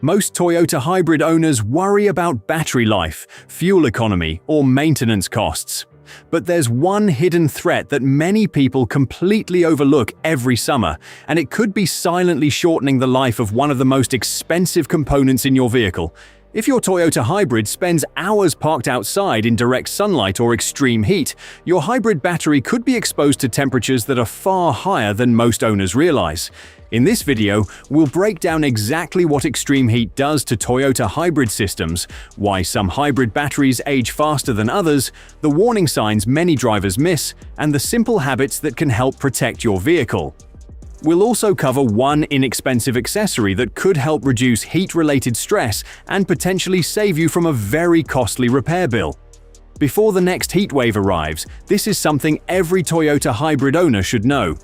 Most Toyota Hybrid owners worry about battery life, fuel economy, or maintenance costs. But there's one hidden threat that many people completely overlook every summer, and it could be silently shortening the life of one of the most expensive components in your vehicle. If your Toyota Hybrid spends hours parked outside in direct sunlight or extreme heat, your hybrid battery could be exposed to temperatures that are far higher than most owners realize. In this video, we'll break down exactly what extreme heat does to Toyota hybrid systems, why some hybrid batteries age faster than others, the warning signs many drivers miss, and the simple habits that can help protect your vehicle. We'll also cover one inexpensive accessory that could help reduce heat-related stress and potentially save you from a very costly repair bill. Before the next heat wave arrives, this is something every Toyota hybrid owner should know.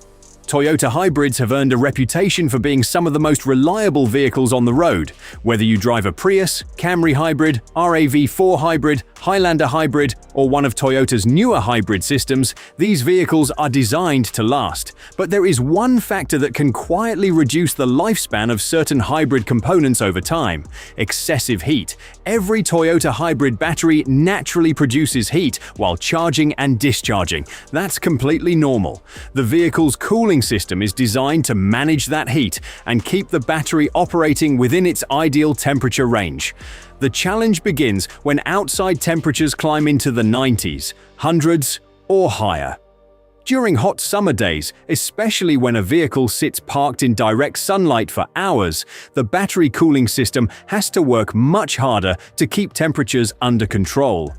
Toyota hybrids have earned a reputation for being some of the most reliable vehicles on the road. Whether you drive a Prius, Camry Hybrid, RAV4 Hybrid, Highlander Hybrid, or one of Toyota's newer hybrid systems, these vehicles are designed to last. But there is one factor that can quietly reduce the lifespan of certain hybrid components over time: excessive heat. Every Toyota hybrid battery naturally produces heat while charging and discharging. That's completely normal. The vehicle's cooling system is designed to manage that heat and keep the battery operating within its ideal temperature range. The challenge begins when outside temperatures climb into the 90s, 100s, or higher. During hot summer days, especially when a vehicle sits parked in direct sunlight for hours, the battery cooling system has to work much harder to keep temperatures under control.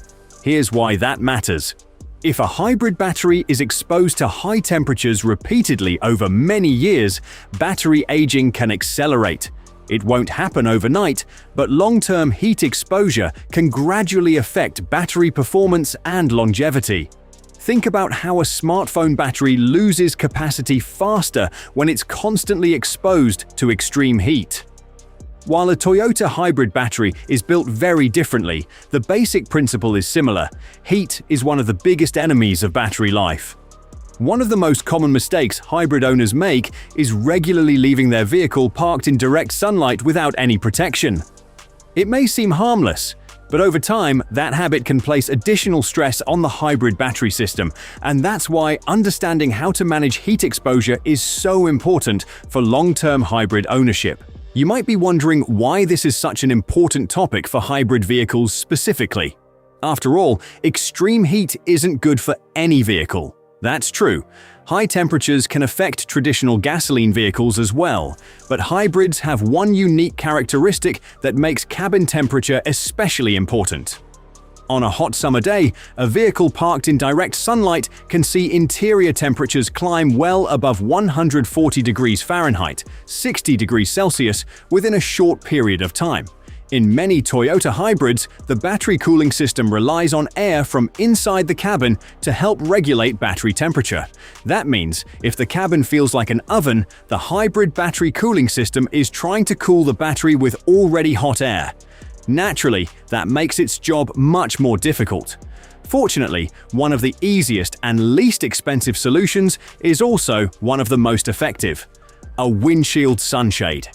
Here's why that matters. If a hybrid battery is exposed to high temperatures repeatedly over many years, battery aging can accelerate. It won't happen overnight, but long-term heat exposure can gradually affect battery performance and longevity. Think about how a smartphone battery loses capacity faster when it's constantly exposed to extreme heat. While a Toyota hybrid battery is built very differently, the basic principle is similar. Heat is one of the biggest enemies of battery life. One of the most common mistakes hybrid owners make is regularly leaving their vehicle parked in direct sunlight without any protection. It may seem harmless, but over time, that habit can place additional stress on the hybrid battery system, and that's why understanding how to manage heat exposure is so important for long-term hybrid ownership. You might be wondering why this is such an important topic for hybrid vehicles specifically. After all, extreme heat isn't good for any vehicle. That's true. High temperatures can affect traditional gasoline vehicles as well, but hybrids have one unique characteristic that makes cabin temperature especially important. On a hot summer day, a vehicle parked in direct sunlight can see interior temperatures climb well above 140 degrees Fahrenheit, 60 degrees Celsius, within a short period of time. In many Toyota hybrids, the battery cooling system relies on air from inside the cabin to help regulate battery temperature. That means, if the cabin feels like an oven, the hybrid battery cooling system is trying to cool the battery with already hot air. Naturally, that makes its job much more difficult. Fortunately, one of the easiest and least expensive solutions is also one of the most effective: a windshield sunshade.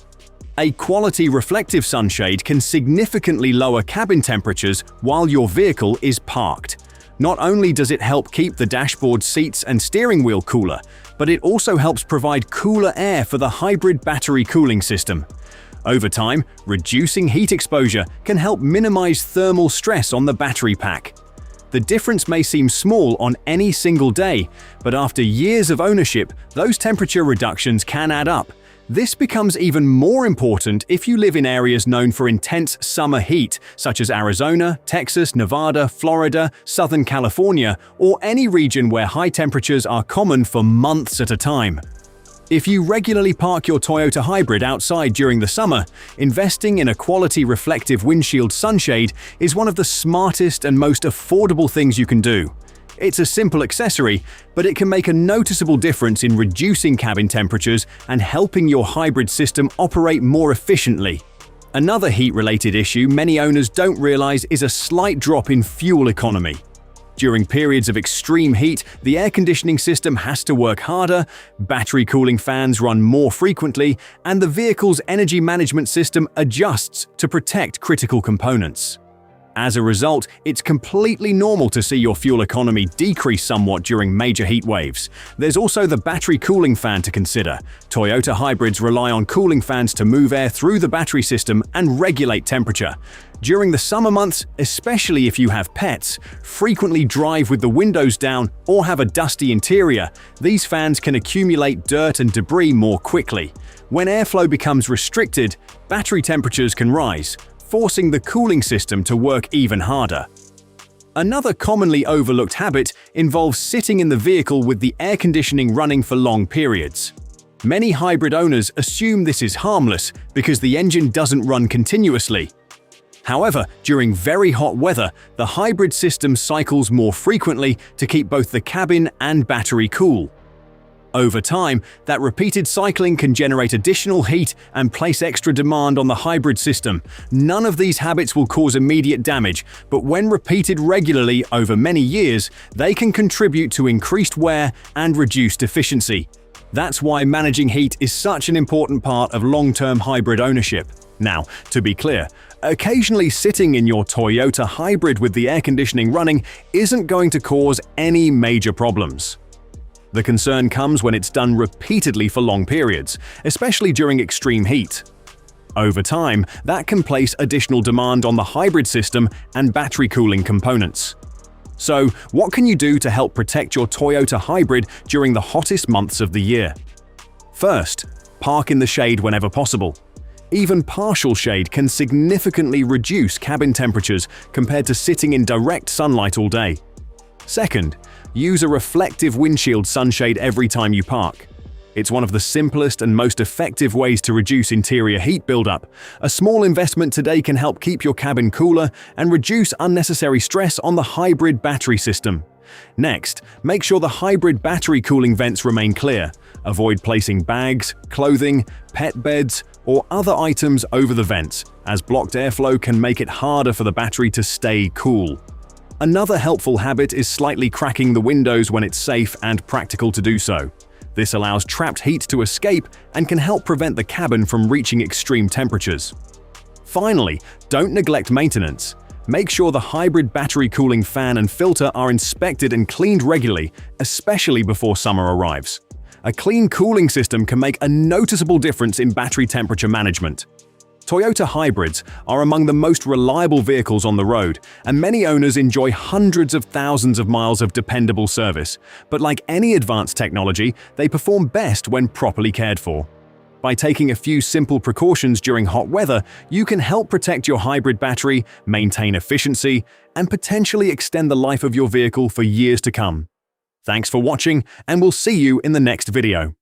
A quality reflective sunshade can significantly lower cabin temperatures while your vehicle is parked. Not only does it help keep the dashboard, seats, and steering wheel cooler, but it also helps provide cooler air for the hybrid battery cooling system. Over time, reducing heat exposure can help minimize thermal stress on the battery pack. The difference may seem small on any single day, but after years of ownership, those temperature reductions can add up. This becomes even more important if you live in areas known for intense summer heat, such as Arizona, Texas, Nevada, Florida, Southern California, or any region where high temperatures are common for months at a time. If you regularly park your Toyota Hybrid outside during the summer, investing in a quality reflective windshield sunshade is one of the smartest and most affordable things you can do. It's a simple accessory, but it can make a noticeable difference in reducing cabin temperatures and helping your hybrid system operate more efficiently. Another heat-related issue many owners don't realize is a slight drop in fuel economy. During periods of extreme heat, the air conditioning system has to work harder, battery cooling fans run more frequently, and the vehicle's energy management system adjusts to protect critical components. As a result, it's completely normal to see your fuel economy decrease somewhat during major heat waves. There's also the battery cooling fan to consider. Toyota hybrids rely on cooling fans to move air through the battery system and regulate temperature. During the summer months, especially if you have pets, frequently drive with the windows down, or have a dusty interior, these fans can accumulate dirt and debris more quickly. When airflow becomes restricted, battery temperatures can rise, forcing the cooling system to work even harder. Another commonly overlooked habit involves sitting in the vehicle with the air conditioning running for long periods. Many hybrid owners assume this is harmless because the engine doesn't run continuously. However, during very hot weather, the hybrid system cycles more frequently to keep both the cabin and battery cool. Over time, that repeated cycling can generate additional heat and place extra demand on the hybrid system. None of these habits will cause immediate damage, but when repeated regularly over many years, they can contribute to increased wear and reduced efficiency. That's why managing heat is such an important part of long-term hybrid ownership. Now, to be clear, occasionally sitting in your Toyota Hybrid with the air conditioning running isn't going to cause any major problems. The concern comes when it's done repeatedly for long periods, especially during extreme heat. Over time, that can place additional demand on the hybrid system and battery cooling components. So, what can you do to help protect your Toyota Hybrid during the hottest months of the year? First, park in the shade whenever possible. Even partial shade can significantly reduce cabin temperatures compared to sitting in direct sunlight all day. Second, use a reflective windshield sunshade every time you park. It's one of the simplest and most effective ways to reduce interior heat buildup. A small investment today can help keep your cabin cooler and reduce unnecessary stress on the hybrid battery system. Next, make sure the hybrid battery cooling vents remain clear. Avoid placing bags, clothing, pet beds, or other items over the vents, as blocked airflow can make it harder for the battery to stay cool. Another helpful habit is slightly cracking the windows when it's safe and practical to do so. This allows trapped heat to escape and can help prevent the cabin from reaching extreme temperatures. Finally, don't neglect maintenance. Make sure the hybrid battery cooling fan and filter are inspected and cleaned regularly, especially before summer arrives. A clean cooling system can make a noticeable difference in battery temperature management. Toyota hybrids are among the most reliable vehicles on the road, and many owners enjoy hundreds of thousands of miles of dependable service. But like any advanced technology, they perform best when properly cared for. By taking a few simple precautions during hot weather, you can help protect your hybrid battery, maintain efficiency, and potentially extend the life of your vehicle for years to come. Thanks for watching, and we'll see you in the next video.